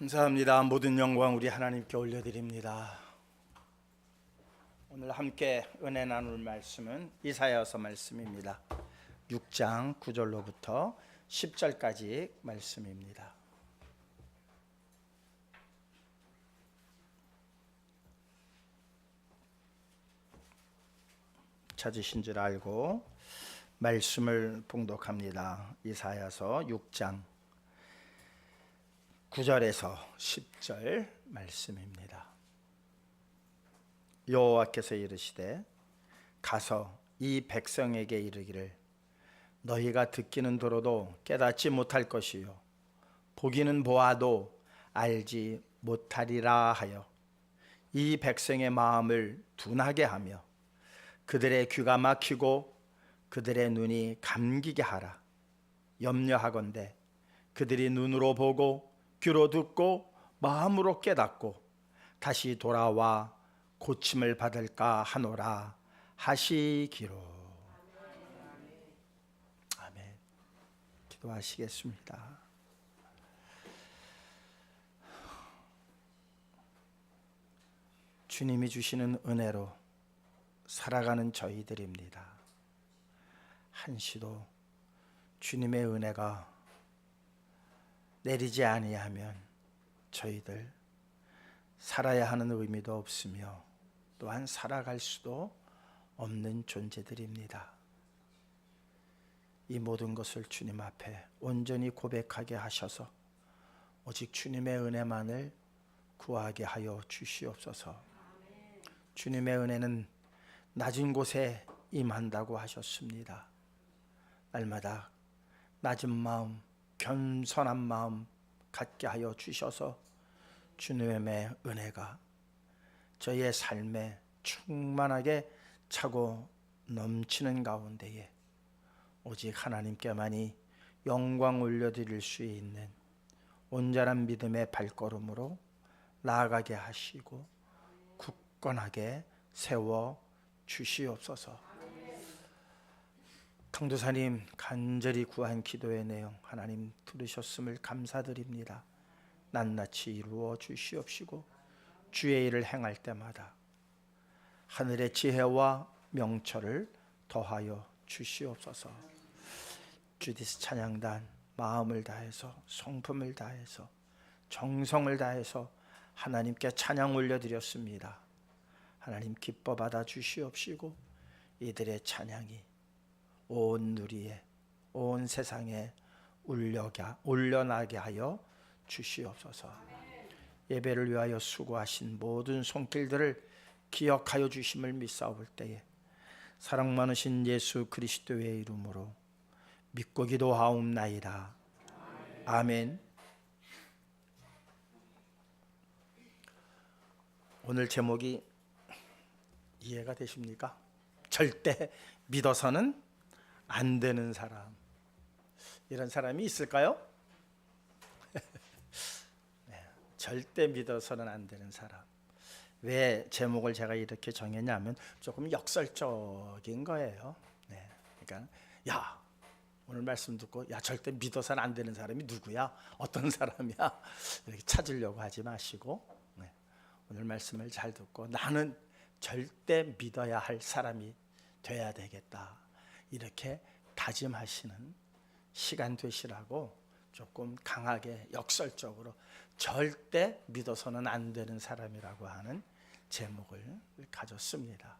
감사합니다. 모든 영광 우리 하나님께 올려드립니다. 오늘 함께 은혜 나눌 말씀은 이사야서 말씀입니다. 6장 9절로부터 10절까지 말씀입니다. 찾으신 줄 알고 말씀을 봉독합니다. 이사야서 6장 9절에서 10절 말씀입니다. 여호와께서 이르시되 가서 이 백성에게 이르기를 너희가 듣기는 들어도 깨닫지 못할 것이요 보기는 보아도 알지 못하리라 하여 이 백성의 마음을 둔하게 하며 그들의 귀가 막히고 그들의 눈이 감기게 하라. 염려하건대 그들이 눈으로 보고 귀로 듣고 마음으로 깨닫고 다시 돌아와 고침을 받을까 하노라 하시기로. 아멘. 기도하시겠습니다. 주님이 주시는 은혜로 살아가는 저희들입니다. 한시도 주님의 은혜가 내리지 아니하면 저희들 살아야 하는 의미도 없으며 또한 살아갈 수도 없는 존재들입니다. 이 모든 것을 주님 앞에 온전히 고백하게 하셔서 오직 주님의 은혜만을 구하게 하여 주시옵소서. 주님의 은혜는 낮은 곳에 임한다고 하셨습니다. 날마다 낮은 마음, 겸손한 마음 갖게 하여 주셔서 주님의 은혜가 저희의 삶에 충만하게 차고 넘치는 가운데에 오직 하나님께만이 영광 올려드릴 수 있는 온전한 믿음의 발걸음으로 나아가게 하시고 굳건하게 세워 주시옵소서. 강도사님 간절히 구한 기도의 내용 하나님 들으셨음을 감사드립니다. 낱낱이 이루어 주시옵시고 주의 일을 행할 때마다 하늘의 지혜와 명철을 더하여 주시옵소서. 주디스 찬양단 마음을 다해서 성품을 다해서 정성을 다해서 하나님께 찬양 올려드렸습니다. 하나님 기뻐 받아 주시옵시고 이들의 찬양이 온 누리에 온 세상에 울려나게 하여 주시옵소서. 예배를 위하여 수고하신 모든 손길들을 기억하여 주심을 믿사올 때에 사랑 많으신 예수 그리스도의 이름으로 믿고 기도하옵나이다. 아멘. 오늘 제목이 이해가 되십니까? 절대 믿어서는 안 되는 사람. 이런 사람이 있을까요? 네, 절대 믿어서는 안 되는 사람. 왜 제목을 제가 이렇게 정했냐면 조금 역설적인 거예요. 네, 그러니까 야 오늘 말씀 듣고 야 절대 믿어서는 안 되는 사람이 누구야? 어떤 사람이야? 이렇게 찾으려고 하지 마시고 네, 오늘 말씀을 잘 듣고 나는 절대 믿어야 할 사람이 돼야 되겠다. 이렇게 다짐하시는 시간 되시라고 조금 강하게 역설적으로 절대 믿어서는 안 되는 사람이라고 하는 제목을 가졌습니다.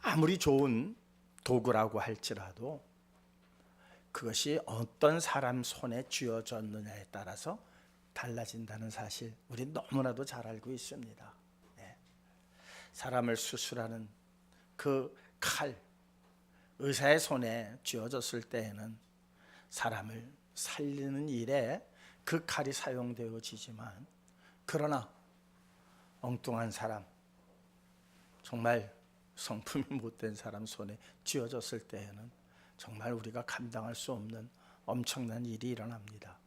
아무리 좋은 도구라고 할지라도 그것이 어떤 사람 손에 쥐어졌느냐에 따라서 달라진다는 사실 우리 너무나도 잘 알고 있습니다. 네. 사람을 수술하는 그 칼, 의사의 손에 쥐어졌을 때에는 사람을 살리는 일에 그 칼이 사용되어지지만 그러나 엉뚱한 사람, 정말 성품이 못된 사람 손에 쥐어졌을 때에는 정말 우리가 감당할 수 없는 엄청난 일이 일어납니다.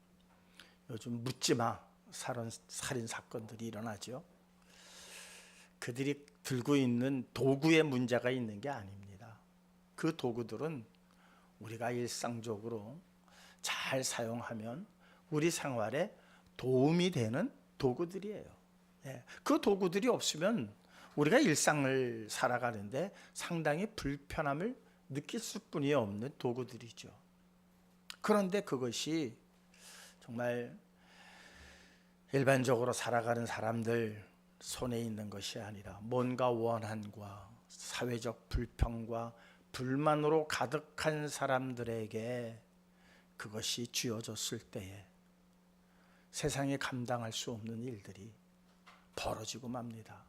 요즘 묻지마 살인 사건들이 일어나죠. 그들이 들고 있는 도구에 문제가 있는 게 아닙니다. 그 도구들은 우리가 일상적으로 잘 사용하면 우리 생활에 도움이 되는 도구들이에요. 예, 그 도구들이 없으면 우리가 일상을 살아가는데 상당히 불편함을 느낄 수뿐이 없는 도구들이죠. 그런데 그것이 정말 일반적으로 살아가는 사람들 손에 있는 것이 아니라 뭔가 원한과 사회적 불평과 불만으로 가득한 사람들에게 그것이 쥐어졌을 때에 세상에 감당할 수 없는 일들이 벌어지고 맙니다.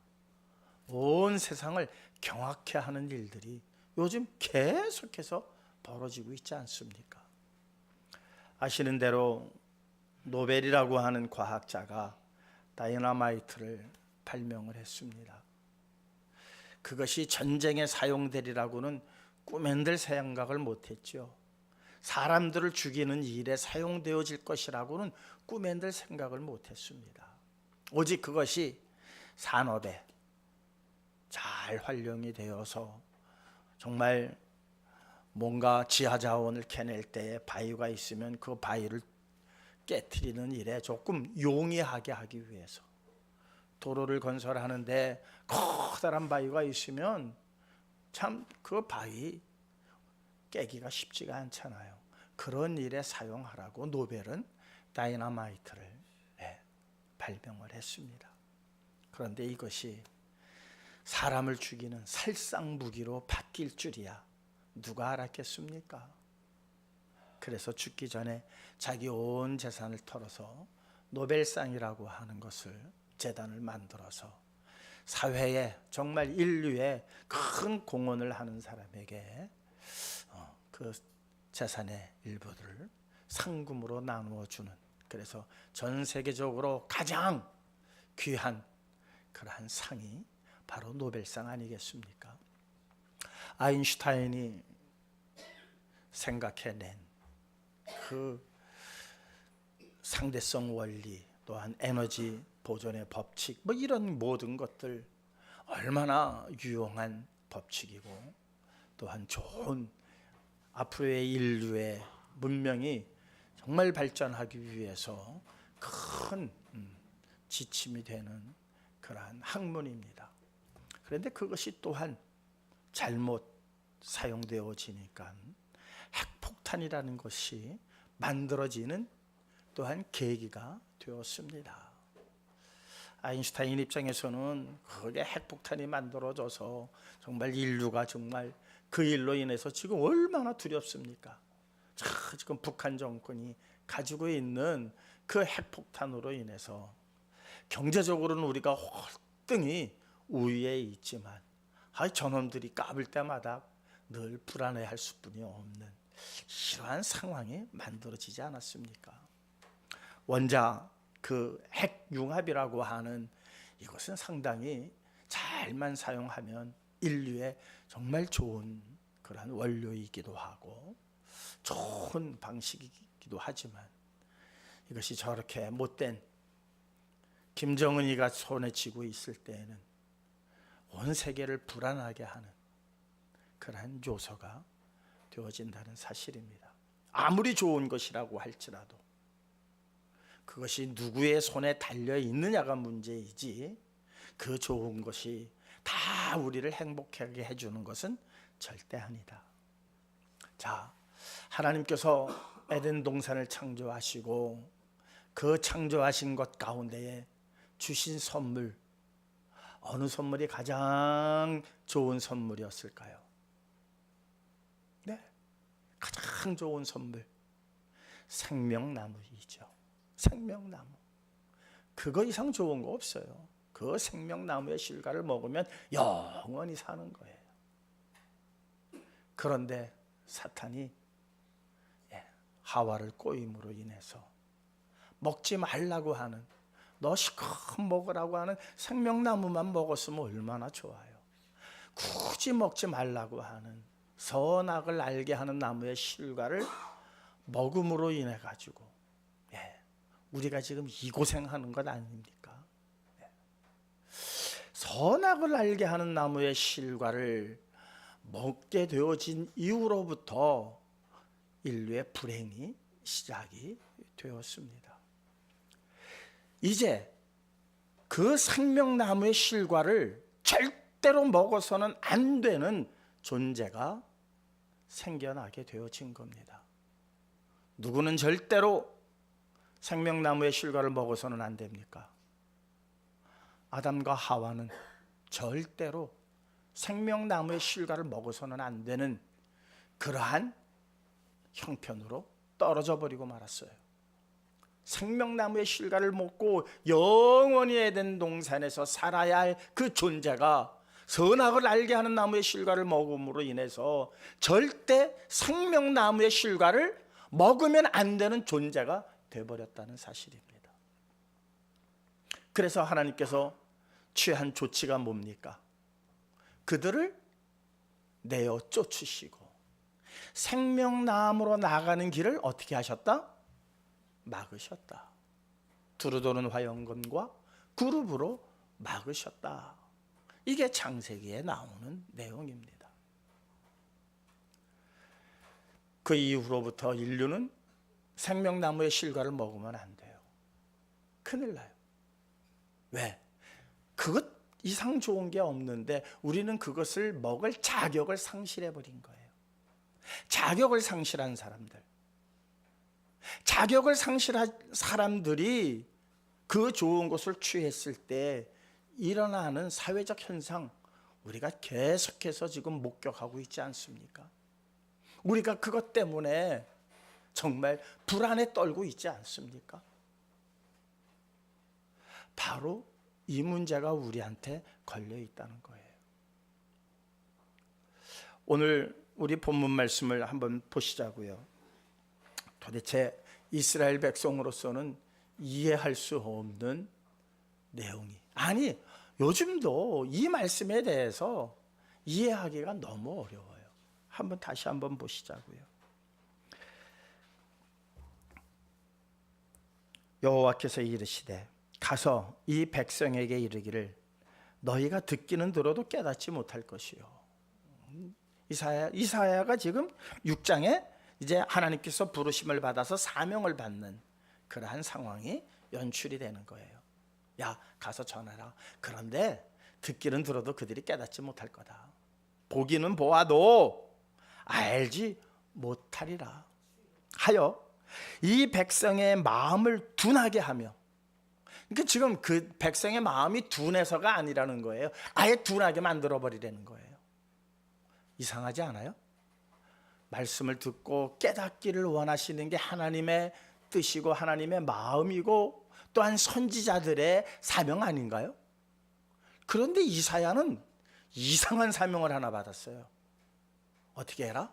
온 세상을 경악해 하는 일들이 요즘 계속해서 벌어지고 있지 않습니까? 아시는 대로 노벨이라고 하는 과학자가 다이너마이트를 발명을 했습니다. 그것이 전쟁에 사용되리라고는 꿈엔들 생각을 못했죠. 사람들을 죽이는 일에 사용되어질 것이라고는 꿈엔들 생각을 못했습니다. 오직 그것이 산업에 잘 활용이 되어서 정말 뭔가 지하자원을 캐낼 때에 바위가 있으면 그 바위를 깨트리는 일에 조금 용이하게 하기 위해서, 도로를 건설하는데 커다란 바위가 있으면 참 그 바위 깨기가 쉽지가 않잖아요. 그런 일에 사용하라고 노벨은 다이너마이트를 발명을 했습니다. 그런데 이것이 사람을 죽이는 살상 무기로 바뀔 줄이야 누가 알았겠습니까? 그래서 죽기 전에 자기 온 재산을 털어서 노벨상이라고 하는 것을, 재단을 만들어서 사회에, 정말 인류에 큰 공헌을 하는 사람에게 그 재산의 일부를 상금으로 나누어 주는, 그래서 전 세계적으로 가장 귀한 그러한 상이 바로 노벨상 아니겠습니까? 아인슈타인이 생각해낸 그 상대성 원리, 또한 에너지 보존의 법칙, 뭐 이런 모든 것들 얼마나 유용한 법칙이고, 또한 좋은 앞으로의 인류의 문명이 정말 발전하기 위해서 큰 지침이 되는 그러한 학문입니다. 그런데 그것이 또한 잘못 사용되어지니까 핵폭탄이라는 것이 만들어지는 또한 계기가 되었습니다. 아인슈타인 입장에서는 그게 핵폭탄이 만들어져서 정말 인류가 정말 그 일로 인해서 지금 얼마나 두렵습니까? 지금 북한 정권이 가지고 있는 그 핵폭탄으로 인해서 경제적으로는 우리가 월등히 우위에 있지만 저놈들이 까불 때마다 늘 불안해할 수뿐이 없는 이러한 상황이 만들어지지 않았습니까? 원자 그 핵융합이라고 하는 이것은 상당히 잘만 사용하면 인류의 정말 좋은 그러한 원료이기도 하고 좋은 방식이기도 하지만, 이것이 저렇게 못된 김정은이가 손에 쥐고 있을 때에는 온 세계를 불안하게 하는 그러한 요소가 되어진다는 사실입니다. 아무리 좋은 것이라고 할지라도 그것이 누구의 손에 달려 있느냐가 문제이지, 그 좋은 것이 다 우리를 행복하게 해주는 것은 절대 아니다. 자, 하나님께서 에덴 동산을 창조하시고 그 창조하신 것 가운데에 주신 선물, 어느 선물이 가장 좋은 선물이었을까요? 네, 가장 좋은 선물, 생명나무이죠. 생명나무. 그거 이상 좋은 거 없어요. 그 생명나무의 실과를 먹으면 영원히 사는 거예요. 그런데 사탄이 하와를 꼬임으로 인해서 먹지 말라고 하는, 너 실컷 먹으라고 하는 생명나무만 먹었으면 얼마나 좋아요. 굳이 먹지 말라고 하는 선악을 알게 하는 나무의 실과를 먹음으로 인해 가지고 우리가 지금 이 고생하는 것 아닙니까? 선악을 알게 하는 나무의 실과를 먹게 되어진 이후로부터 인류의 불행이 시작이 되었습니다. 이제 그 생명나무의 실과를 절대로 먹어서는 안 되는 존재가 생겨나게 되어진 겁니다. 누구는 절대로 생명나무의 실과를 먹어서는 안 됩니까? 아담과 하와는 절대로 생명나무의 실과를 먹어서는 안 되는 그러한 형편으로 떨어져 버리고 말았어요. 생명나무의 실과를 먹고 영원히 에덴 동산에서 살아야 할 그 존재가 선악을 알게 하는 나무의 실과를 먹음으로 인해서 절대 생명나무의 실과를 먹으면 안 되는 존재가 되어버렸다는 사실입니다. 그래서 하나님께서 취한 조치가 뭡니까? 그들을 내어 쫓으시고 생명나무로 나가는 길을 어떻게 하셨다? 막으셨다. 두루 도는 화영검과 그룹으로 막으셨다. 이게 창세기에 나오는 내용입니다. 그 이후로부터 인류는 생명나무의 실과를 먹으면 안 돼요. 큰일 나요. 왜? 그것 이상 좋은 게 없는데 우리는 그것을 먹을 자격을 상실해버린 거예요. 자격을 상실한 사람들, 자격을 상실한 사람들이 그 좋은 것을 취했을 때 일어나는 사회적 현상, 우리가 계속해서 지금 목격하고 있지 않습니까? 우리가 그것 때문에 정말 불안에 떨고 있지 않습니까? 바로 이 문제가 우리한테 걸려 있다는 거예요. 오늘 우리 본문 말씀을 한번 보시자고요. 도대체 이스라엘 백성으로서는 이해할 수 없는 내용이, 아니 요즘도 이 말씀에 대해서 이해하기가 너무 어려워요. 다시 한번 보시자고요. 여호와께서 이르시되 가서 이 백성에게 이르기를 너희가 듣기는 들어도 깨닫지 못할 것이요. 이사야가 지금 6장에 이제 하나님께서 부르심을 받아서 사명을 받는 그러한 상황이 연출이 되는 거예요. 야, 가서 전하라. 그런데 듣기는 들어도 그들이 깨닫지 못할 거다. 보기는 보아도 알지 못하리라 하여 이 백성의 마음을 둔하게 하며, 그러니까 지금 그 백성의 마음이 둔해서가 아니라는 거예요. 아예 둔하게 만들어 버리라는 거예요. 이상하지 않아요? 말씀을 듣고 깨닫기를 원하시는 게 하나님의 뜻이고 하나님의 마음이고 또한 선지자들의 사명 아닌가요? 그런데 이사야는 이상한 사명을 하나 받았어요. 어떻게 해라?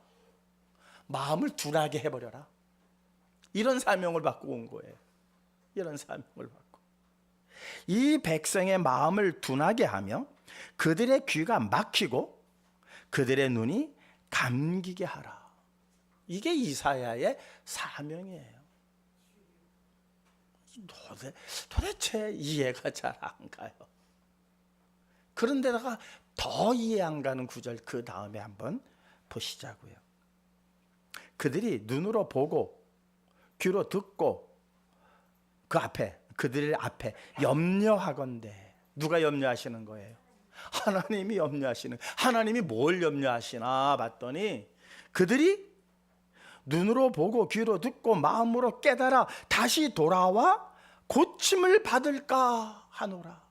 마음을 둔하게 해버려라. 이런 사명을 받고 온 거예요. 이런 사명을 받고 이 백성의 마음을 둔하게 하며 그들의 귀가 막히고 그들의 눈이 감기게 하라. 이게 이사야의 사명이에요. 도대체 이해가 잘 안 가요. 그런데다가 더 이해 안 가는 구절 그 다음에 한번 보시자고요. 그들이 눈으로 보고 귀로 듣고 그 앞에, 그들 앞에 염려하건대. 누가 염려하시는 거예요? 하나님이 염려하시는. 하나님이 뭘 염려하시나 봤더니 그들이 눈으로 보고 귀로 듣고 마음으로 깨달아 다시 돌아와 고침을 받을까 하노라.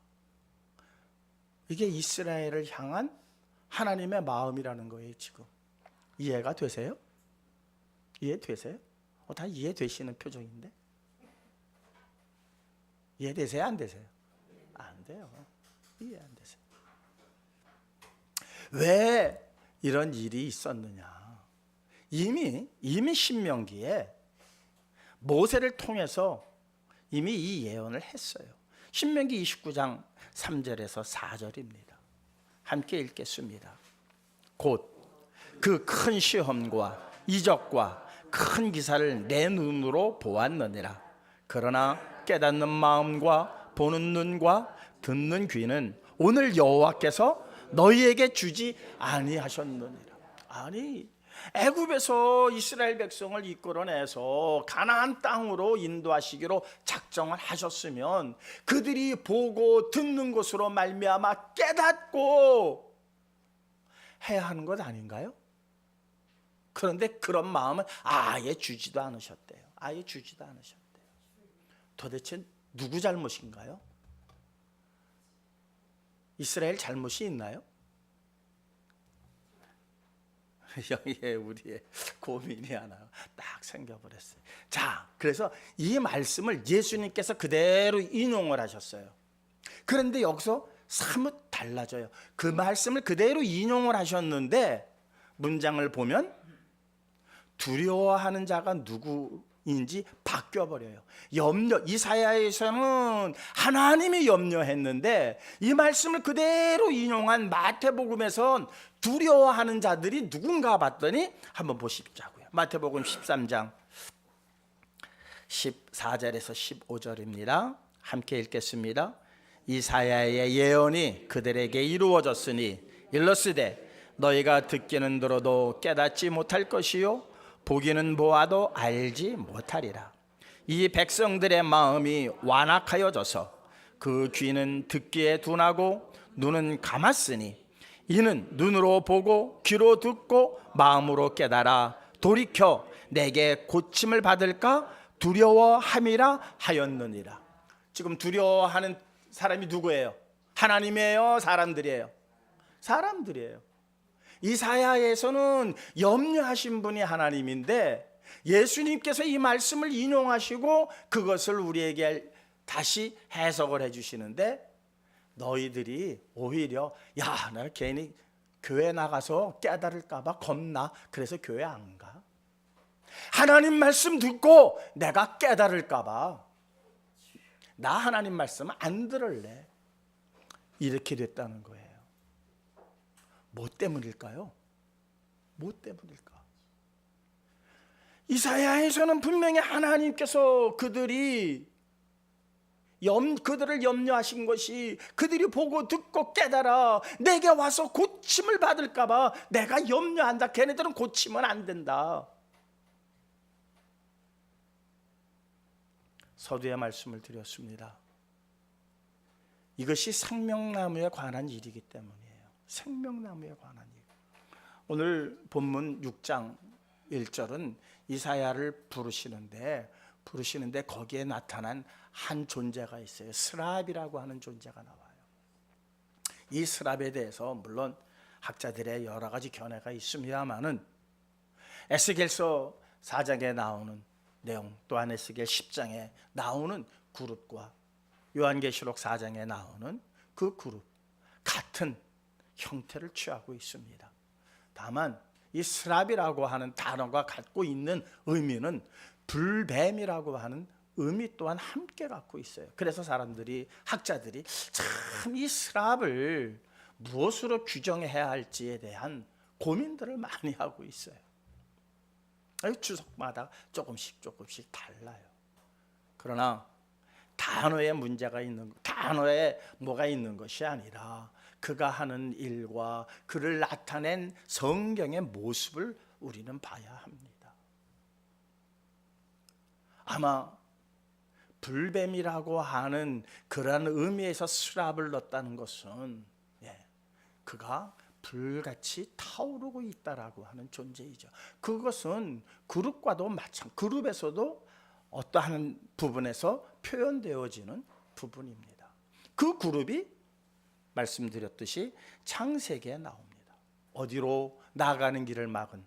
이게 이스라엘을 향한 하나님의 마음이라는 거예요. 지금 이해가 되세요? 이해되세요? 다 이해되시는 표정인데 이해되세요? 안 되세요? 안 돼요. 이해 안 되세요. 왜 이런 일이 있었느냐? 이미 신명기에 모세를 통해서 이미 이 예언을 했어요. 신명기 29장 3절에서 4절입니다. 함께 읽겠습니다. 곧 그 큰 시험과 이적과 큰 기사를 내 눈으로 보았느니라. 그러나 깨닫는 마음과 보는 눈과 듣는 귀는 오늘 여호와께서 너희에게 주지 아니하셨느니라. 아니, 애굽에서 이스라엘 백성을 이끌어내서 가나안 땅으로 인도하시기로 작정을 하셨으면 그들이 보고 듣는 것으로 말미암아 깨닫고 해야 하는 것 아닌가요? 그런데 그런 마음은 아예 주지도 않으셨대요. 아예 주지도 않으셨대요. 도대체 누구 잘못인가요? 이스라엘 잘못이 있나요? 여기에 우리의 고민이 하나 딱 생겨버렸어요. 자, 그래서 이 말씀을 예수님께서 그대로 인용을 하셨어요. 그런데 여기서 사뭇 달라져요. 그 말씀을 그대로 인용을 하셨는데 문장을 보면 두려워하는 자가 누구인지 바뀌어버려요. 이사야에서는 하나님이 염려했는데 이 말씀을 그대로 인용한 마태복음에선 두려워하는 자들이 누군가 봤더니 한번 보시자고요. 마태복음 13장 14절에서 15절입니다. 함께 읽겠습니다. 이사야의 예언이 그들에게 이루어졌으니 일러스되 너희가 듣기는 들어도 깨닫지 못할 것이요 보기는 보아도 알지 못하리라. 이 백성들의 마음이 완악하여져서 그 귀는 듣기에 둔하고 눈은 감았으니 이는 눈으로 보고 귀로 듣고 마음으로 깨달아 돌이켜 내게 고침을 받을까 두려워함이라 하였느니라. 지금 두려워하는 사람이 누구예요? 하나님이에요? 사람들이에요? 사람들이에요. 이사야에서는 염려하신 분이 하나님인데 예수님께서 이 말씀을 인용하시고 그것을 우리에게 다시 해석을 해주시는데 너희들이 오히려 야, 나 괜히 교회 나가서 깨달을까 봐 겁나. 그래서 교회 안 가. 하나님 말씀 듣고 내가 깨달을까 봐 나 하나님 말씀 안 들을래. 이렇게 됐다는 거예요. 뭐 때문일까요? 뭐 때문일까? 이사야에서는 분명히 하나님께서 그들을 염려하신 것이 그들이 보고 듣고 깨달아 내게 와서 고침을 받을까 봐 내가 염려한다. 걔네들은 고치면 안 된다. 서두에 말씀을 드렸습니다. 이것이 생명나무에 관한 일이기 때문이에요. 생명나무에 관한 일. 오늘 본문 6장 1절은 이사야를 부르시는데 거기에 나타난 한 존재가 있어요. 스랍이라고 하는 존재가 나와요. 이 스랍에 대해서 물론 학자들의 여러 가지 견해가 있습니다만은 에스겔서 4장에 나오는 내용 또한 에스겔 10장에 나오는 그룹과 요한계시록 4장에 나오는 그 그룹 같은 형태를 취하고 있습니다. 다만 이 스랍이라고 하는 단어가 갖고 있는 의미는 불뱀이라고 하는 의미 또한 함께 갖고 있어요. 그래서 학자들이 참 이 스랍을 무엇으로 규정해야 할지에 대한 고민들을 많이 하고 있어요. 주석마다 조금씩 달라요. 그러나 단어에 문제가 있는, 단어에 뭐가 있는 것이 아니라 그가 하는 일과 그를 나타낸 성경의 모습을 우리는 봐야 합니다. 아마 불뱀이라고 하는 그러한 의미에서 스랍을 넣었다는 것은 그가 불같이 타오르고 있다라고 하는 존재이죠. 그것은 그룹과도 그룹에서도 어떠한 부분에서 표현되어지는 부분입니다. 그 그룹이 말씀드렸듯이 창세기에 나옵니다. 어디로 나가는 길을 막은,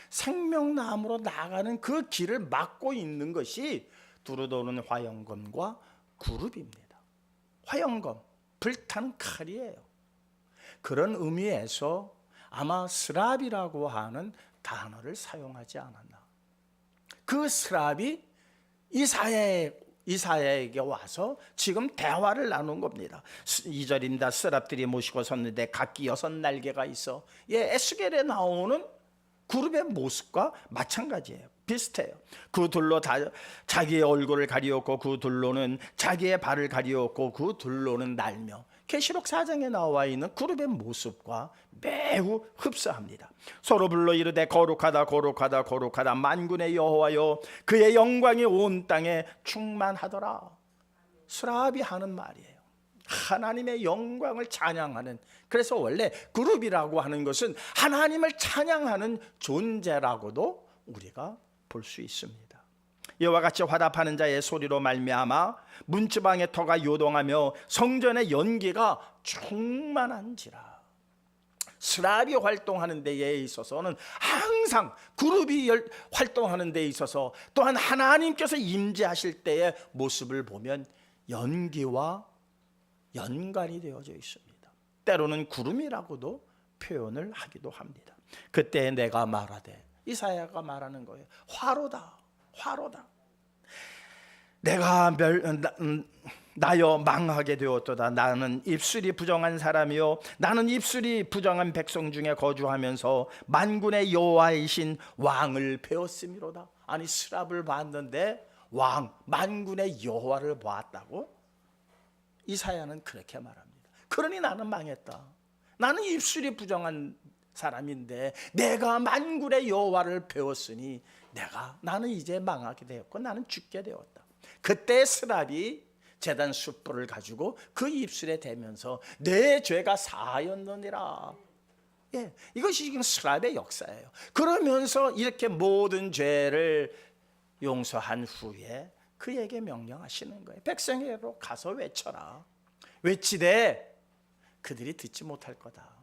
생명나무로 나가는 그 길을 막고 있는 것이 두루도는 화영검과 그룹입니다. 화영검, 불타는 칼이에요. 그런 의미에서 아마 스랍이라고 하는 단어를 사용하지 않았나. 그 스랍이 이사야에게 와서 지금 대화를 나눈 겁니다. 2절입니다. 스랍들이 모시고 섰는데 각기 6날개가 있어. 에스겔에 나오는 그룹의 모습과 마찬가지예요. 비슷해요. 그 둘로 자기의 얼굴을 가리었고 그 둘로는 자기의 발을 가리었고 그 둘로는 날며 계시록 4장에 나와 있는 그룹의 모습과 매우 흡사합니다. 서로 불러 이르되 거룩하다 거룩하다 거룩하다 만군의 여호와여 그의 영광이 온 땅에 충만하더라. 스라합이 하는 말이에요. 하나님의 영광을 찬양하는, 그래서 원래 그룹이라고 하는 것은 하나님을 찬양하는 존재라고도 우리가 볼 수 있습니다. 이와 같이 화답하는 자의 소리로 말미암아 문지방의 터가 요동하며 성전의 연기가 충만한지라. 스라합이 활동하는 데에 있어서는 항상 그룹이 활동하는 데에 있어서 또한 하나님께서 임재하실 때의 모습을 보면 연기와 연관이 되어져 있습니다. 때로는 구름이라고도 표현을 하기도 합니다. 그때 내가 말하되, 이사야가 말하는 거예요. 화로다 화로다. 내가 나여 망하게 되었도다. 나는 입술이 부정한 사람이요 나는 입술이 부정한 백성 중에 거주하면서 만군의 여호와이신 왕을 배웠음이로다. 아니 스랍을 봤는데 왕 만군의 여호와를 보았다고 이사야는 그렇게 말합니다. 그러니 나는 망했다. 나는 입술이 부정한 사람인데 내가 만군의 여호와를 배웠으니 나는 이제 망하게 되었고 나는 죽게 되었다. 그때 스랍이 제단 숯불을 가지고 그 입술에 대면서 내 죄가 사하였느니라. 예, 이것이 지금 스랍의 역사예요. 그러면서 이렇게 모든 죄를 용서한 후에 그에게 명령하시는 거예요. 백성에게로 가서 외쳐라. 외치되 그들이 듣지 못할 거다.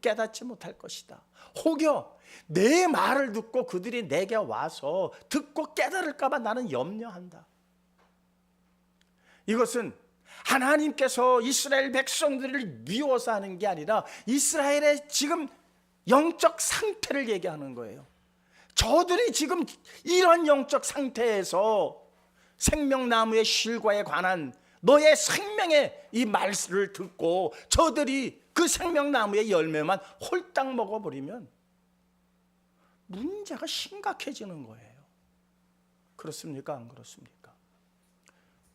깨닫지 못할 것이다. 혹여 내 말을 듣고 그들이 내게 와서 듣고 깨달을까 봐 나는 염려한다. 이것은 하나님께서 이스라엘 백성들을 미워서 하는 게 아니라 이스라엘의 지금 영적 상태를 얘기하는 거예요. 저들이 지금 이런 영적 상태에서 생명나무의 실과에 관한 너의 생명의 이 말씀을 듣고 저들이 그 생명나무의 열매만 홀딱 먹어버리면 문제가 심각해지는 거예요. 그렇습니까? 안 그렇습니까?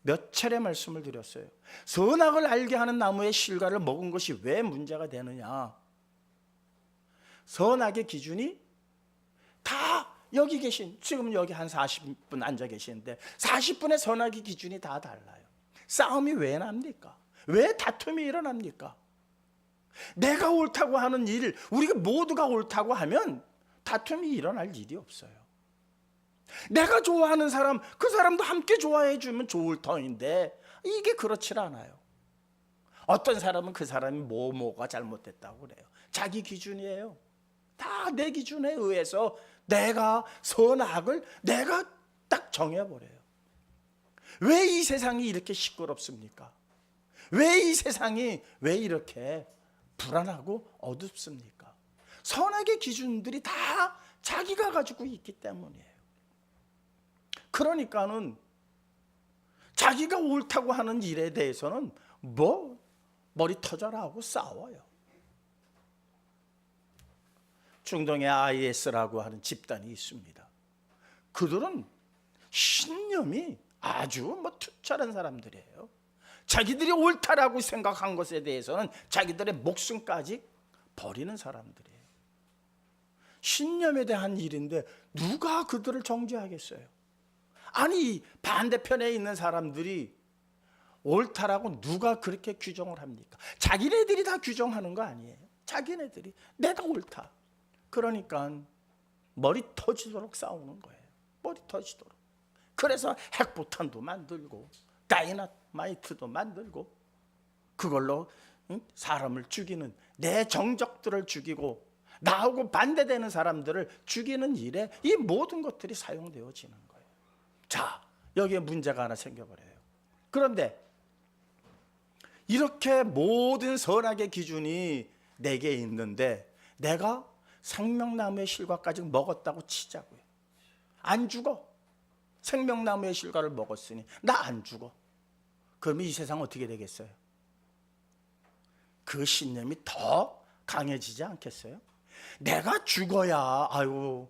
몇 차례 말씀을 드렸어요. 선악을 알게 하는 나무의 실과를 먹은 것이 왜 문제가 되느냐. 선악의 기준이 다 여기 계신, 지금 여기 한 40분 앉아 계시는데 40분의 선악의 기준이 다 달라요. 싸움이 왜 납니까? 왜 다툼이 일어납니까? 내가 옳다고 하는 일, 우리가 모두가 옳다고 하면 다툼이 일어날 일이 없어요. 내가 좋아하는 사람, 그 사람도 함께 좋아해 주면 좋을 터인데 이게 그렇지 않아요. 어떤 사람은 그 사람이 뭐가 잘못됐다고 그래요. 자기 기준이에요. 다 내 기준에 의해서 내가 선악을 내가 딱 정해버려요. 왜 이 세상이 이렇게 시끄럽습니까? 왜 이 세상이 왜 이렇게 불안하고 어둡습니까? 선악의 기준들이 다 자기가 가지고 있기 때문이에요. 그러니까는 자기가 옳다고 하는 일에 대해서는 머리 터져라 하고 싸워요. 중동의 IS라고 하는 집단이 있습니다. 그들은 신념이 아주 투철한 사람들이에요. 자기들이 옳다라고 생각한 것에 대해서는 자기들의 목숨까지 버리는 사람들이에요. 신념에 대한 일인데 누가 그들을 정죄하겠어요? 아니 반대편에 있는 사람들이 옳다라고 누가 그렇게 규정을 합니까? 자기네들이 다 규정하는 거 아니에요. 자기네들이 내가 옳다. 그러니까 머리 터지도록 싸우는 거예요. 머리 터지도록. 그래서 핵폭탄도 만들고 다이너마이트도 만들고 그걸로 사람을 죽이는, 내 정적들을 죽이고 나하고 반대되는 사람들을 죽이는 일에 이 모든 것들이 사용되어지는 거예요. 자, 여기에 문제가 하나 생겨버려요. 그런데 이렇게 모든 선악의 기준이 내게 있는데 내가 생명나무의 실과까지 먹었다고 치자고요. 안 죽어. 생명나무의 실과를 먹었으니 나 안 죽어. 그러면 이 세상 어떻게 되겠어요? 그 신념이 더 강해지지 않겠어요? 내가 죽어야 아유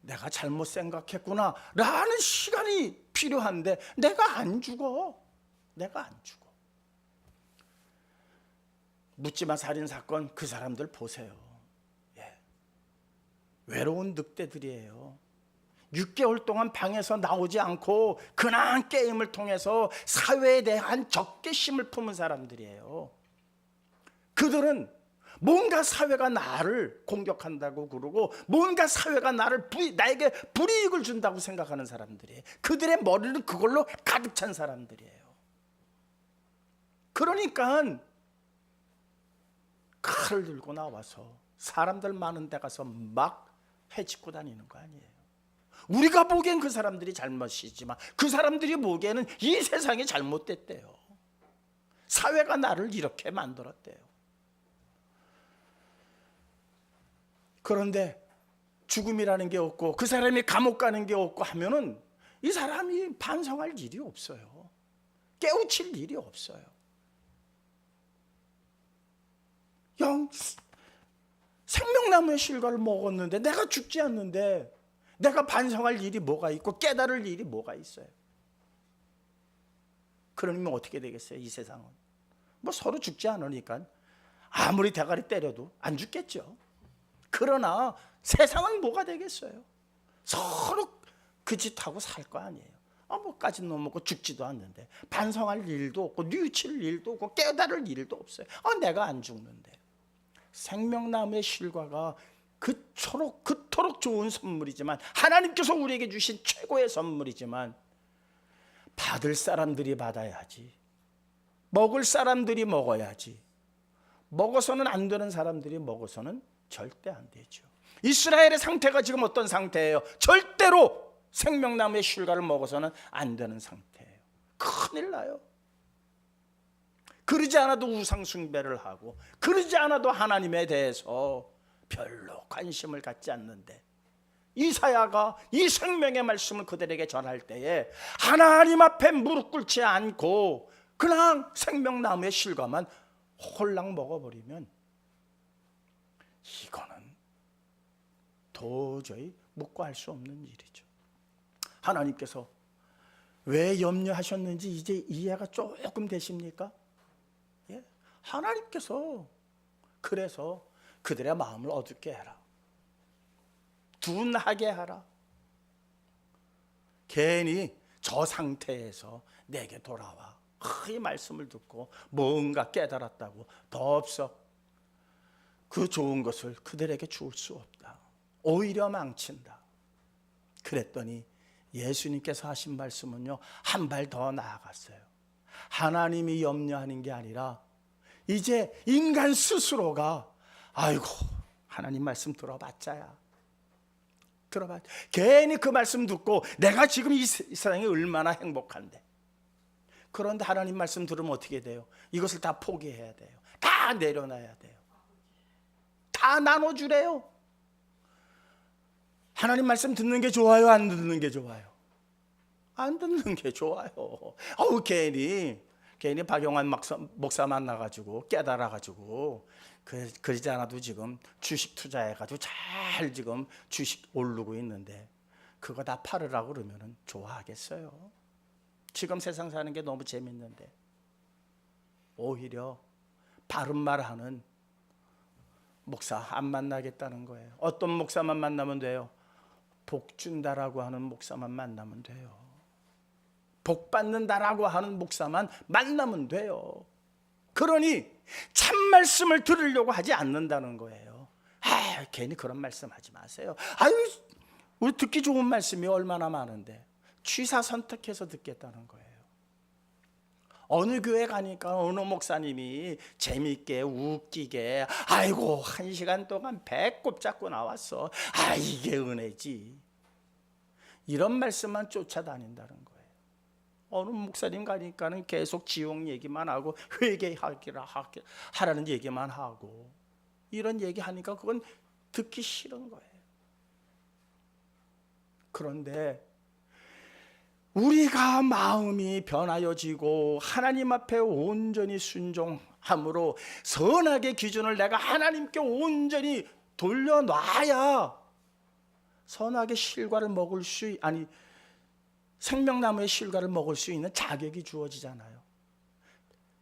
내가 잘못 생각했구나 라는 시간이 필요한데 내가 안 죽어. 내가 안 죽어. 묻지마 살인 사건 그 사람들 보세요. 예. 외로운 늑대들이에요. 6개월 동안 방에서 나오지 않고 그냥 게임을 통해서 사회에 대한 적개심을 품은 사람들이에요. 그들은 뭔가 사회가 나를 공격한다고 그러고 뭔가 사회가 나에게 불이익을 준다고 생각하는 사람들이에요. 그들의 머리는 그걸로 가득 찬 사람들이에요. 그러니까 칼을 들고 나와서 사람들 많은 데 가서 막 해치고 다니는 거 아니에요. 우리가 보기엔 그 사람들이 잘못이지만 그 사람들이 보기에는 이 세상이 잘못됐대요. 사회가 나를 이렇게 만들었대요. 그런데 죽음이라는 게 없고 그 사람이 감옥 가는 게 없고 하면은 이 사람이 반성할 일이 없어요. 깨우칠 일이 없어요. 생명나무의 실과를 먹었는데 내가 죽지 않는데 내가 반성할 일이 뭐가 있고 깨달을 일이 뭐가 있어요. 그러면 어떻게 되겠어요? 이 세상은 뭐 서로 죽지 않으니까 아무리 대가리 때려도 안 죽겠죠. 그러나 세상은 뭐가 되겠어요? 서로 그 짓하고 살 거 아니에요. 뭐까지 넘어먹고 죽지도 않는데 반성할 일도 없고 뉘우칠 일도 없고 깨달을 일도 없어요. 내가 안 죽는데. 생명나무의 실과가 그토록 좋은 선물이지만 하나님께서 우리에게 주신 최고의 선물이지만 받을 사람들이 받아야지, 먹을 사람들이 먹어야지, 먹어서는 안 되는 사람들이 먹어서는 절대 안 되죠. 이스라엘의 상태가 지금 어떤 상태예요? 절대로 생명나무의 실과를 먹어서는 안 되는 상태예요. 큰일 나요. 그러지 않아도 우상 숭배를 하고 그러지 않아도 하나님에 대해서 별로 관심을 갖지 않는데 이사야가 이 생명의 말씀을 그들에게 전할 때에 하나님 앞에 무릎 꿇지 않고 그냥 생명나무의 실과만 홀랑 먹어버리면 이거는 도저히 묵과할 수 없는 일이죠. 하나님께서 왜 염려하셨는지 이제 이해가 조금 되십니까? 예? 하나님께서 그래서 그들의 마음을 어둡게 해라, 둔하게 하라. 괜히 저 상태에서 내게 돌아와. 이 말씀을 듣고 뭔가 깨달았다고 더 없어. 그 좋은 것을 그들에게 줄 수 없다. 오히려 망친다. 그랬더니 예수님께서 하신 말씀은요, 한 발 더 나아갔어요. 하나님이 염려하는 게 아니라 이제 인간 스스로가 아이고 하나님 말씀 들어봤자야. 괜히 그 말씀 듣고 내가 지금 이 세상이 얼마나 행복한데. 그런데 하나님 말씀 들으면 어떻게 돼요? 이것을 다 포기해야 돼요. 다 내려놔야 돼요. 다 나눠주래요. 하나님 말씀 듣는 게 좋아요? 안 듣는 게 좋아요? 안 듣는 게 좋아요. 괜히 박용환 목사 만나가지고 깨달아가지고 그러지 않아도 지금 주식 투자해가지고 잘 지금 주식 오르고 있는데 그거 다 팔으라고 그러면 좋아하겠어요? 지금 세상 사는 게 너무 재밌는데 오히려 바른 말하는 목사 안 만나겠다는 거예요. 어떤 목사만 만나면 돼요? 복 준다라고 하는 목사만 만나면 돼요. 복 받는다라고 하는 목사만 만나면 돼요. 그러니 참 말씀을 들으려고 하지 않는다는 거예요. 괜히 그런 말씀 하지 마세요. 우리 듣기 좋은 말씀이 얼마나 많은데 취사 선택해서 듣겠다는 거예요. 어느 교회 가니까 어느 목사님이 재밌게 웃기게 아이고 1시간 동안 배꼽 잡고 나왔어. 이게 은혜지. 이런 말씀만 쫓아다닌다는 거예요. 어느 목사님 가니까는 계속 지옥 얘기만 하고 하라는 얘기만 하고 이런 얘기하니까 그건 듣기 싫은 거예요. 그런데 우리가 마음이 변하여지고 하나님 앞에 온전히 순종함으로 선악의 기준을 내가 하나님께 온전히 돌려놔야 선악의 실과를 먹을 생명나무의 실과를 먹을 수 있는 자격이 주어지잖아요.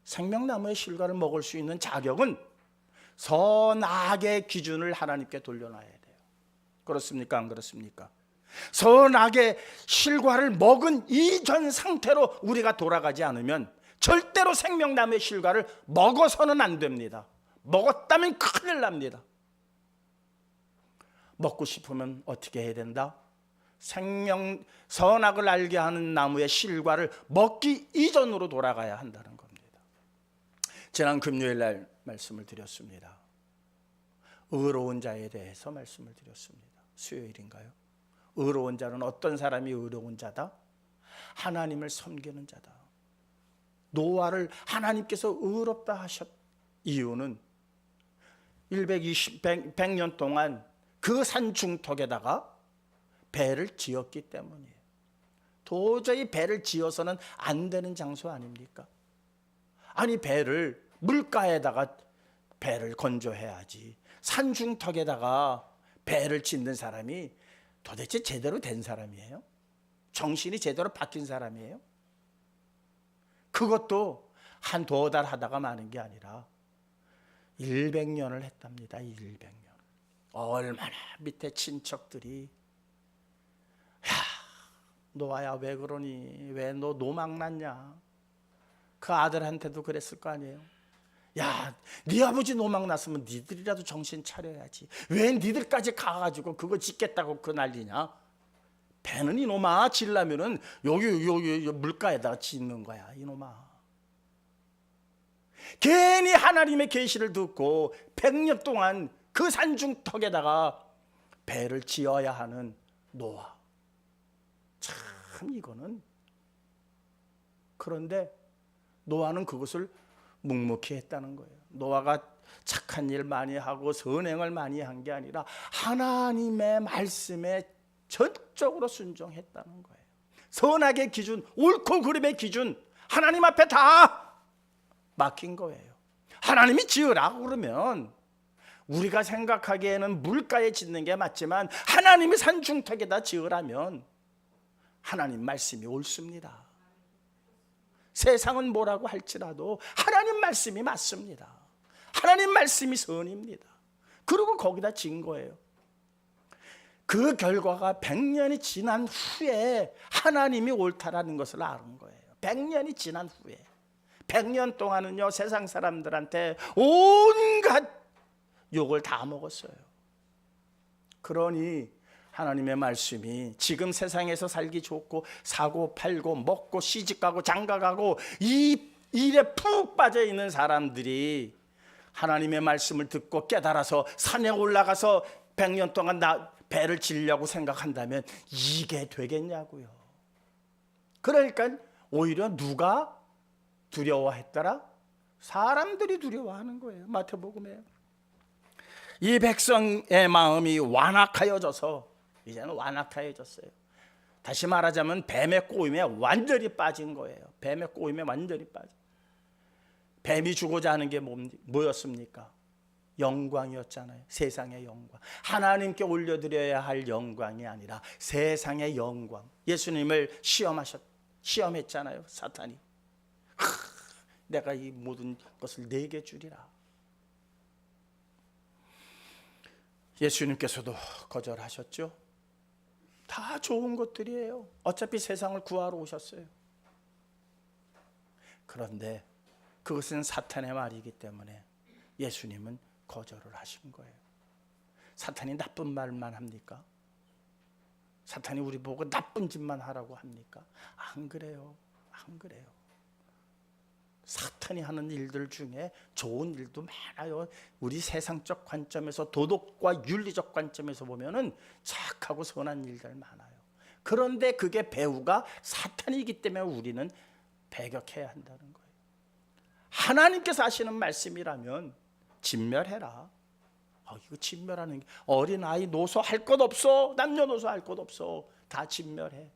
생명나무의 실과를 먹을 수 있는 자격은 선악의 기준을 하나님께 돌려놔야 돼요. 그렇습니까? 안 그렇습니까? 선악의 실과를 먹은 이전 상태로 우리가 돌아가지 않으면 절대로 생명나무의 실과를 먹어서는 안 됩니다. 먹었다면 큰일 납니다. 먹고 싶으면 어떻게 해야 된다? 선악을 알게 하는 나무의 실과를 먹기 이전으로 돌아가야 한다는 겁니다. 지난 금요일 날 말씀을 드렸습니다. 의로운 자에 대해서 말씀을 드렸습니다. 수요일인가요? 의로운 자는 어떤 사람이 의로운 자다? 하나님을 섬기는 자다. 노아를 하나님께서 의롭다 하셨 이유는 100년 동안 그 산 중턱에다가 배를 지었기 때문이에요. 도저히 배를 지어서는 안 되는 장소 아닙니까? 아니, 배를 물가에다가 배를 건조해야지 산 중턱에다가 배를 짓는 사람이 도대체 제대로 된 사람이에요? 정신이 제대로 바뀐 사람이에요? 그것도 한두 달 하다가 마는 게 아니라 100년을 했답니다. 100년. 얼마나 밑에 친척들이 야, 노아야 왜 그러니? 왜 너 노망 났냐? 그 아들한테도 그랬을 거 아니에요. 야, 네 아버지 노망 났으면 니들이라도 정신 차려야지. 왜 니들까지 가가지고 그거 짓겠다고 그 난리냐? 배는 이놈아 질라면은 여기 물가에다가 짓는 거야 이놈아. 괜히 하나님의 계시를 듣고 100년 동안 그 산중턱에다가 배를 지어야 하는 노아. 참 이거는. 그런데 노아는 그것을 묵묵히 했다는 거예요. 노아가 착한 일 많이 하고 선행을 많이 한 게 아니라 하나님의 말씀에 전적으로 순종했다는 거예요. 선악의 기준, 옳고 그름의 기준 하나님 앞에 다 맡긴 거예요. 하나님이 지으라고 그러면 우리가 생각하기에는 물가에 짓는 게 맞지만 하나님이 산중턱에다 지으라면 하나님 말씀이 옳습니다. 세상은 뭐라고 할지라도 하나님 말씀이 맞습니다. 하나님 말씀이 선입니다. 그리고 거기다 진 거예요. 그 결과가 100년이 지난 후에 하나님이 옳다라는 것을 아는 거예요. 100년이 지난 후에. 100년 동안은요, 세상 사람들한테 온갖 욕을 다 먹었어요. 그러니 하나님의 말씀이 지금 세상에서 살기 좋고 사고 팔고 먹고 시집가고 장가가고 이 일에 푹 빠져 있는 사람들이 하나님의 말씀을 듣고 깨달아서 산에 올라가서 100년 동안 배를 지려고 생각한다면 이게 되겠냐고요. 그러니까 오히려 누가 두려워했더라? 사람들이 두려워하는 거예요. 마태복음에 이 백성의 마음이 완악하여져서 이제는 완악하여졌어요. 다시 말하자면 뱀의 꼬임에 완전히 빠진 거예요. 뱀의 꼬임에 완전히 빠져. 뱀이 주고자 하는 게 뭐였습니까? 영광이었잖아요. 세상의 영광. 하나님께 올려드려야 할 영광이 아니라 세상의 영광. 예수님을 시험했잖아요. 사탄이. 내가 이 모든 것을 내게 주리라. 예수님께서도 거절하셨죠. 다 좋은 것들이에요. 어차피 세상을 구하러 오셨어요. 그런데 그것은 사탄의 말이기 때문에 예수님은 거절을 하신 거예요. 사탄이 나쁜 말만 합니까? 사탄이 우리 보고 나쁜 짓만 하라고 합니까? 안 그래요. 안 그래요. 사탄이 하는 일들 중에 좋은 일도 많아요. 우리 세상적 관점에서 도덕과 윤리적 관점에서 보면은 착하고 선한 일들 많아요. 그런데 그게 배후가 사탄이기 때문에 우리는 배격해야 한다는 거예요. 하나님께서 하시는 말씀이라면 진멸해라. 이거 진멸하는 게 어린아이 노소 할 것 없어. 남녀노소 할 것 없어. 다 진멸해.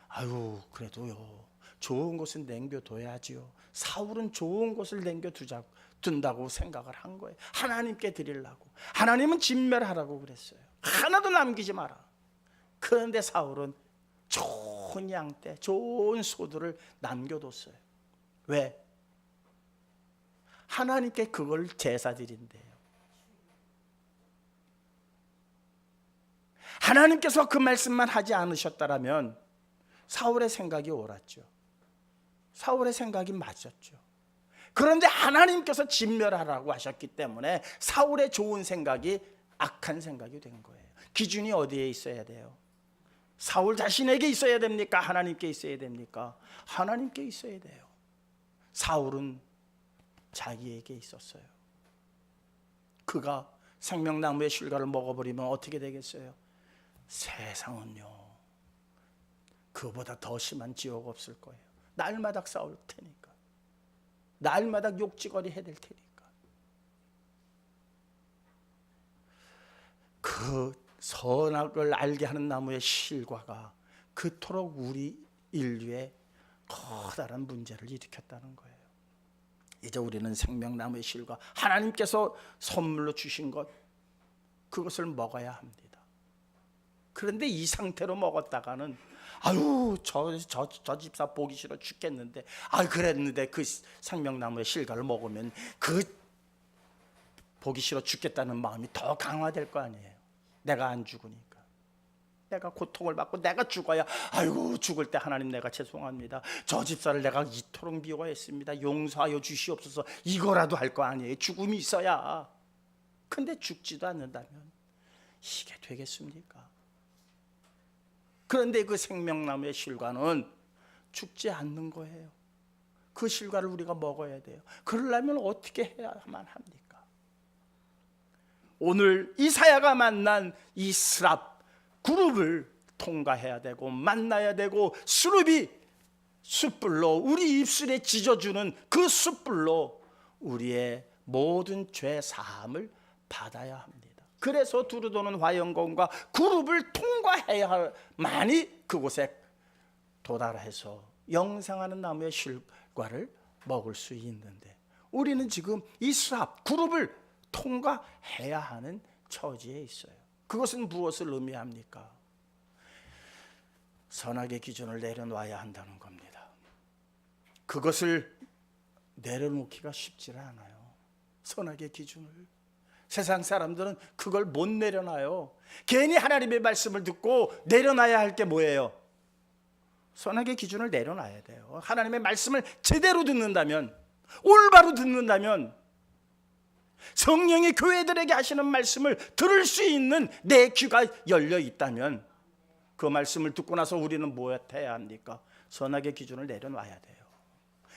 아유 그래도요. 좋은 것은 남겨둬야지요. 사울은 좋은 것을 남겨둔다고 생각을 한 거예요. 하나님께 드리려고. 하나님은 진멸하라고 그랬어요. 하나도 남기지 마라. 그런데 사울은 좋은 양떼, 좋은 소들을 남겨뒀어요. 왜? 하나님께 그걸 제사 드린대요. 하나님께서 그 말씀만 하지 않으셨다면 사울의 생각이 옳았죠. 사울의 생각이 맞았죠. 그런데 하나님께서 진멸하라고 하셨기 때문에 사울의 좋은 생각이 악한 생각이 된 거예요. 기준이 어디에 있어야 돼요? 사울 자신에게 있어야 됩니까? 하나님께 있어야 됩니까? 하나님께 있어야 돼요. 사울은 자기에게 있었어요. 그가 생명나무의 실과를 먹어버리면 어떻게 되겠어요? 세상은요, 그보다 더 심한 지옥 없을 거예요. 날마다 싸울 테니까, 날마다 욕지거리 해댈 테니까. 그 선악을 알게 하는 나무의 실과가 그토록 우리 인류에 커다란 문제를 일으켰다는 거예요. 이제 우리는 생명나무의 실과, 하나님께서 선물로 주신 것, 그것을 먹어야 합니다. 그런데 이 상태로 먹었다가는 아유 저 집사 보기 싫어 죽겠는데, 그랬는데 그 생명나무의 실과를 먹으면 그 보기 싫어 죽겠다는 마음이 더 강화될 거 아니에요. 내가 안 죽으니까, 내가 고통을 받고 내가 죽어야, 아이고 죽을 때 하나님 내가 죄송합니다, 저 집사를 내가 이토록 미워했습니다, 용서하여 주시옵소서, 이거라도 할 거 아니에요. 죽음이 있어야. 근데 죽지도 않는다면 이게 되겠습니까? 그런데 그 생명나무의 실과는 죽지 않는 거예요. 그 실과를 우리가 먹어야 돼요. 그러려면 어떻게 해야만 합니까? 오늘 이사야가 만난 이 스랍 그룹을 통과해야 되고 만나야 되고, 스룹이 숯불로 우리 입술에 지져주는 그 숯불로 우리의 모든 죄 사함을 받아야 합니다. 그래서 두루도는 화영공과 그룹을 통과해야만이 그곳에 도달해서 영생하는 나무의 실과를 먹을 수 있는데, 우리는 지금 이 스랍 그룹을 통과해야 하는 처지에 있어요. 그것은 무엇을 의미합니까? 선악의 기준을 내려놔야 한다는 겁니다. 그것을 내려놓기가 쉽지 않아요. 선악의 기준을. 세상 사람들은 그걸 못 내려놔요. 괜히 하나님의 말씀을 듣고 내려놔야 할 게 뭐예요? 선악의 기준을 내려놔야 돼요. 하나님의 말씀을 제대로 듣는다면, 올바로 듣는다면, 성령이 교회들에게 하시는 말씀을 들을 수 있는 내 귀가 열려 있다면, 그 말씀을 듣고 나서 우리는 무엇 해야 합니까? 선악의 기준을 내려놔야 돼요.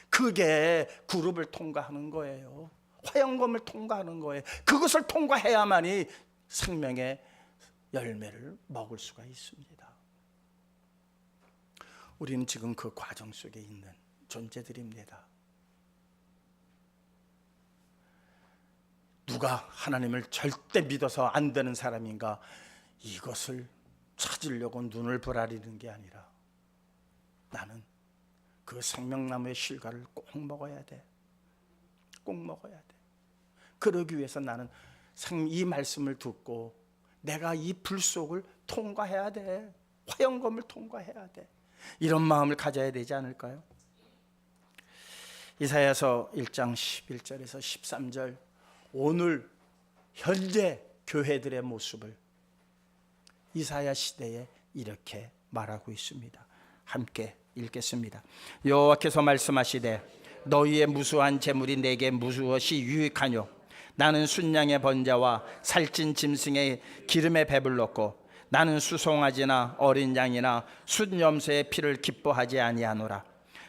그게 그룹을 통과하는 거예요. 화영검을 통과하는 거예요. 그것을 통과해야만이 생명의 열매를 먹을 수가 있습니다. 우리는 지금 그 과정 속에 있는 존재들입니다. 누가 하나님을 절대 믿어서 안 되는 사람인가, 이것을 찾으려고 눈을 부라리는 게 아니라, 나는 그 생명나무의 실과를 꼭 먹어야 돼. 꼭 먹어야 돼. 그러기 위해서 나는 이 말씀을 듣고 내가 이 불 속을 통과해야 돼. 화영검을 통과해야 돼. 이런 마음을 가져야 되지 않을까요? 이사야서 1장 11절에서 13절, 오늘 현재 교회들의 모습을 이사야 시대에 이렇게 말하고 있습니다. 함께 읽겠습니다. 여호와께서 말씀하시되, 너희의 무수한 재물이 내게 무엇이 유익하뇨? 나는 순양의 번제와 살찐 짐승의 기름에 배불렀고, 나는 수송아지나 어린 양이나 순염소의 피를 기뻐하지 아니하노라.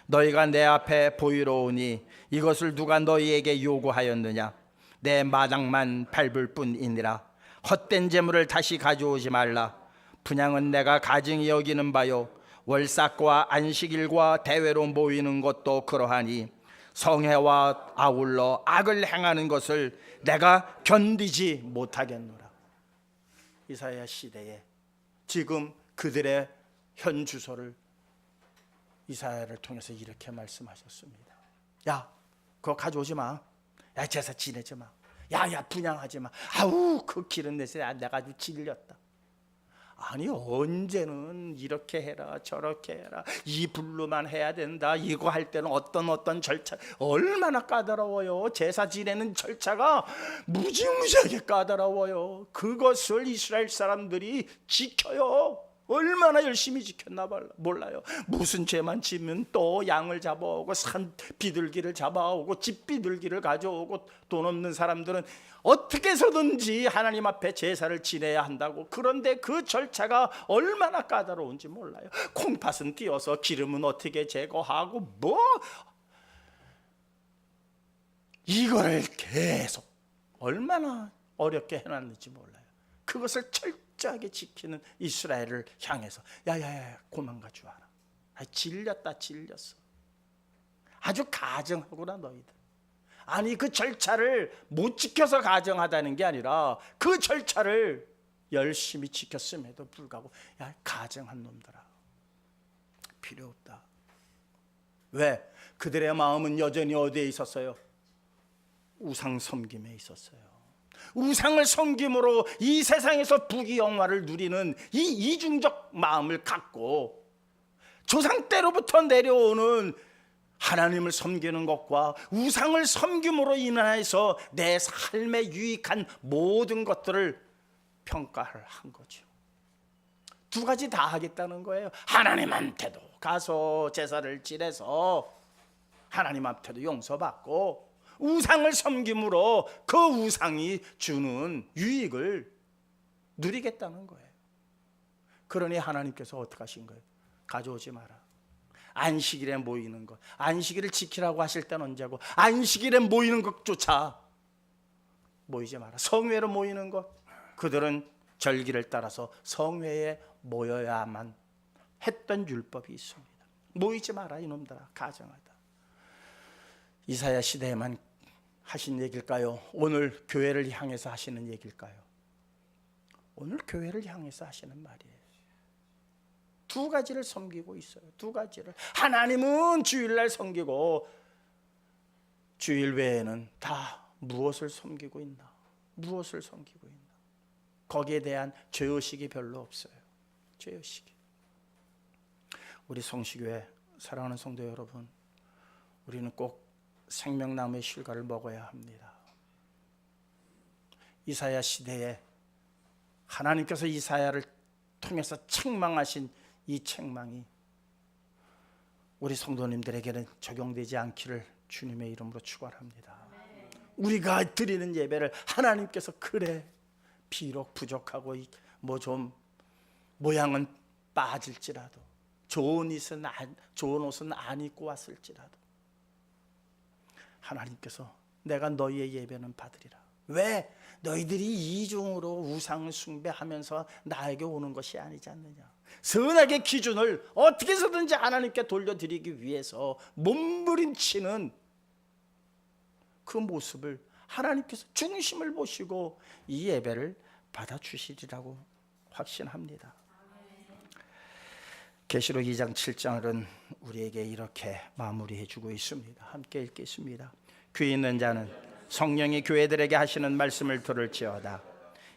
너희가 내 앞에 보이러 오니 이것을 누가 너희에게 요구하였느냐? 내 마당만 밟을 뿐이니라. 헛된 재물을 다시 가져오지 말라. 분향은 내가 가증히 여기는 바요, 월삭과 안식일과 대회로 모이는 것도 그러하니 성회와 아울러 악을 행하는 것을 내가 견디지 못하겠노라. 이사야 시대에 지금 그들의 현 주소를 이사야를 통해서 이렇게 말씀하셨습니다. 야, 그거 가져오지 마. 야, 제사 지내지 마. 야, 분향하지 마. 아우, 그 기름 내세 내가 아주 질렸다. 아니 언제는 이렇게 해라 저렇게 해라, 이 불로만 해야 된다, 이거 할 때는 어떤 절차, 얼마나 까다로워요. 제사 지내는 절차가 무지무지하게 까다로워요. 그것을 이스라엘 사람들이 지켜요. 얼마나 열심히 지켰나 몰라요. 무슨 죄만 지면 또 양을 잡아오고 산 비둘기를 잡아오고 집 비둘기를 가져오고, 돈 없는 사람들은 어떻게 해서든지 하나님 앞에 제사를 지내야 한다고. 그런데 그 절차가 얼마나 까다로운지 몰라요. 콩팥은 띄어서 기름은 어떻게 제거하고, 뭐 이거를 계속 얼마나 어렵게 해놨는지 몰라요. 그것을 철저하게 지키는 이스라엘을 향해서 야야야 고만 가져와라. 질렸어. 아주 가증하구나 너희들. 아니 그 절차를 못 지켜서 가증하다는 게 아니라 그 절차를 열심히 지켰음에도 불구하고 야 가증한 놈들아, 필요 없다. 왜? 그들의 마음은 여전히 어디에 있었어요? 우상 섬김에 있었어요. 우상을 섬김으로 이 세상에서 부귀영화를 누리는 이 이중적 마음을 갖고 조상 때로부터 내려오는 하나님을 섬기는 것과 우상을 섬김으로 인하여서 내 삶에 유익한 모든 것들을 평가를 한 거죠. 두 가지 다 하겠다는 거예요. 하나님한테도 가서 제사를 지내서 하나님 앞에도 용서받고, 우상을 섬김으로 그 우상이 주는 유익을 누리겠다는 거예요. 그러니 하나님께서 어떻게 하신 거예요? 가져오지 마라. 안식일에 모이는 것, 안식일을 지키라고 하실 때는 언제고, 안식일에 모이는 것조차 모이지 마라. 성회로 모이는 것, 그들은 절기를 따라서 성회에 모여야만 했던 율법이 있습니다. 모이지 마라 이놈들아, 가정하다. 이사야 시대에만 하신 얘기일까요? 오늘 교회를 향해서 하시는 얘기일까요? 오늘 교회를 향해서 하시는 말이에요. 두 가지를 섬기고 있어요. 두 가지를. 하나님은 주일날 섬기고 주일 외에는 다 무엇을 섬기고 있나? 무엇을 섬기고 있나? 거기에 대한 죄의식이 별로 없어요. 죄의식이. 우리 성시교회 사랑하는 성도 여러분, 우리는 꼭 생명나무의 실과를 먹어야 합니다. 이사야 시대에 하나님께서 이사야를 통해서 책망하신 이 책망이 우리 성도님들에게는 적용되지 않기를 주님의 이름으로 축원합니다. 우리가 드리는 예배를 하나님께서 그래 비록 부족하고 뭐 좀 모양은 빠질지라도, 좋은 옷은 안 입고 왔을지라도 하나님께서 내가 너희의 예배는 받으리라. 왜? 너희들이 이중으로 우상 숭배하면서 나에게 오는 것이 아니지 않느냐. 선악의 기준을 어떻게 해서든지 하나님께 돌려드리기 위해서 몸부림치는 그 모습을 하나님께서 중심을 보시고 이 예배를 받아주시리라고 확신합니다. 계시록 2장 7절은 우리에게 이렇게 마무리해주고 있습니다. 함께 읽겠습니다. 귀 있는 자는 성령이 교회들에게 하시는 말씀을 들을지어다.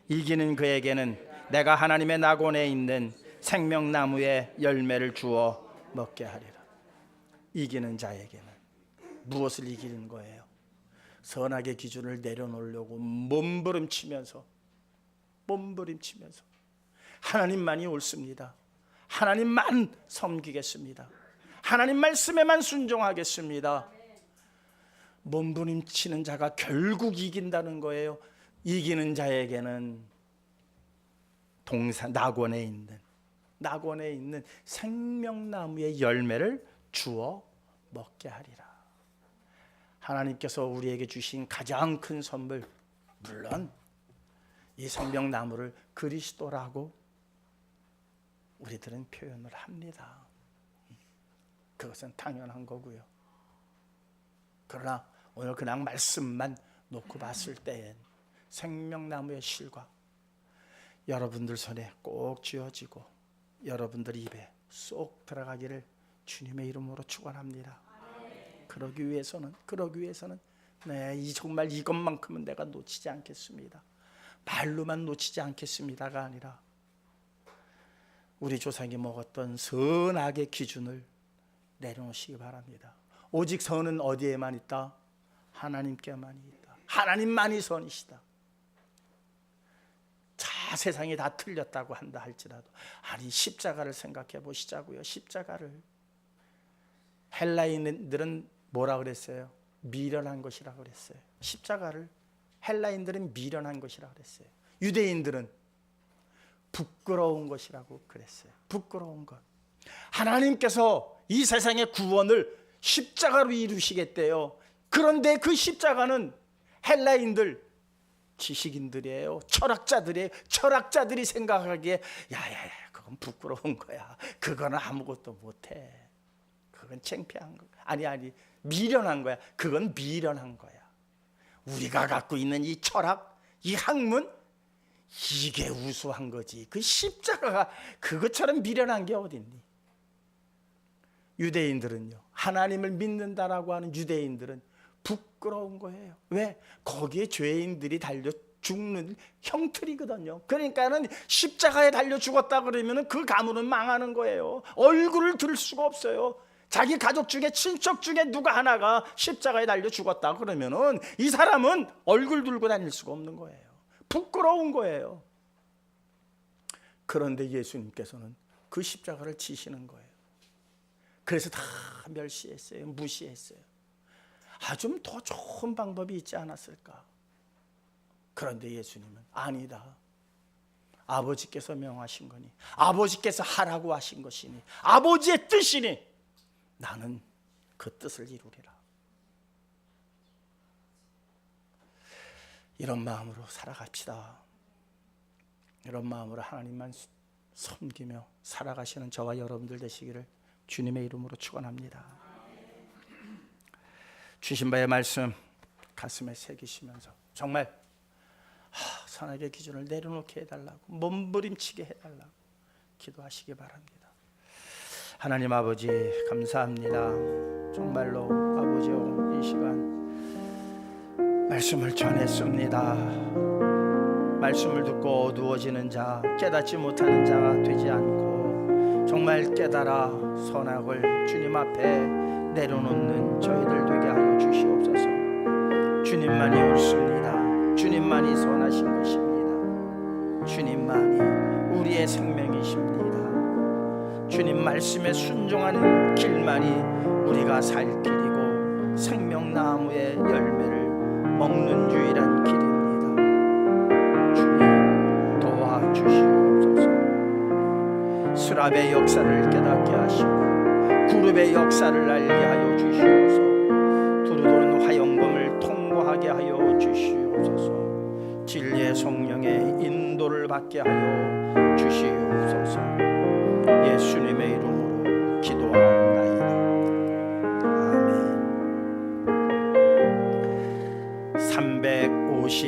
이기는 그에게는 내가 하나님의 낙원에 있는 생명나무의 열매를 주어 먹게 하리라. 이기는 자에게는 무엇을 이기는 거예요? 선악의 기준을 내려놓으려고 몸부림치면서 하나님만이 옳습니다. 하나님만 섬기겠습니다. 하나님 말씀에만 순종하겠습니다. 몸부림치는 자가 결국 이긴다는 거예요. 이기는 자에게는 낙원에 있는 생명나무의 열매를 주어 먹게 하리라. 하나님께서 우리에게 주신 가장 큰 선물, 물론 이 생명나무를 그리스도라고 우리들은 표현을 합니다. 그것은 당연한 거고요. 그러나 오늘 그냥 말씀만 놓고 봤을 때엔 생명나무의 실과 여러분들 손에 꼭 쥐어지고 여러분들 입에 쏙 들어가기를 주님의 이름으로 축원합니다. 그러기 위해서는 정말 이것만큼은 내가 놓치지 않겠습니다. 말로만 놓치지 않겠습니다가 아니라 우리 조상이 먹었던 선악의 기준을 내려놓으시기 바랍니다. 오직 선은 어디에만 있다? 하나님께만 있다. 하나님만이 선이시다. 자, 세상이 다 틀렸다고 한다 할지라도 아니 십자가를 생각해 보시자고요. 십자가를. 헬라인들은 뭐라 그랬어요? 미련한 것이라 그랬어요. 십자가를 헬라인들은 미련한 것이라 그랬어요. 유대인들은 부끄러운 것이라고 그랬어요. 부끄러운 것. 하나님께서 이 세상의 구원을 십자가로 이루시겠대요. 그런데 그 십자가는 헬라인들, 지식인들이에요. 철학자들이 생각하기에 야야야 그건 부끄러운 거야. 그거는 아무것도 못해. 그건 창피한 거. 아니 미련한 거야. 그건 미련한 거야. 우리가 갖고 있는 이 철학, 이 학문, 이게 우수한 거지. 그 십자가가 그것처럼 미련한 게 어딨니? 유대인들은요, 하나님을 믿는다라고 하는 유대인들은 부끄러운 거예요. 왜? 거기에 죄인들이 달려 죽는 형틀이거든요. 그러니까는 십자가에 달려 죽었다 그러면은 그 가문은 망하는 거예요. 얼굴을 들 수가 없어요. 자기 가족 중에 친척 중에 누가 하나가 십자가에 달려 죽었다 그러면은 이 사람은 얼굴 들고 다닐 수가 없는 거예요. 부끄러운 거예요. 그런데 예수님께서는 그 십자가를 지시는 거예요. 그래서 다 멸시했어요. 무시했어요. 좀 더 좋은 방법이 있지 않았을까? 그런데 예수님은 아니다. 아버지께서 명하신 거니, 아버지께서 하라고 하신 것이니, 아버지의 뜻이니 나는 그 뜻을 이루리라. 이런 마음으로 살아갑시다. 이런 마음으로 하나님만 섬기며 살아가시는 저와 여러분들 되시기를 주님의 이름으로 축원합니다. 주신 바의 말씀 가슴에 새기시면서 정말 선악의 기준을 내려놓게 해달라고, 몸부림치게 해달라고 기도하시기 바랍니다. 하나님 아버지 감사합니다. 정말로 아버지요, 이 시간 말씀을 전했습니다. 말씀을 듣고 어두워지는 자, 깨닫지 못하는 자가 되지 않고 정말 깨달아 선악을 주님 앞에 내려놓는 저희들 되게 하여 주시옵소서. 주님만이 옳습니다. 주님만이 선하신 것입니다. 주님만이 우리의 생명이십니다. 주님 말씀에 순종하는 길만이 우리가 살 길이고 생명나무의 열매를 먹는 유일한 길입니다. 주님 도와주시옵소서. 스랍의 역사를 깨닫게 하시고 구름의 역사를 알게 하여 주시옵소서. 두루도는 화영검을 통과하게 하여 주시옵소서. 진리의 성령의 인도를 받게 하여 주시옵소서. 예수님의 이름으로 기도하옵나이다. 아멘. 350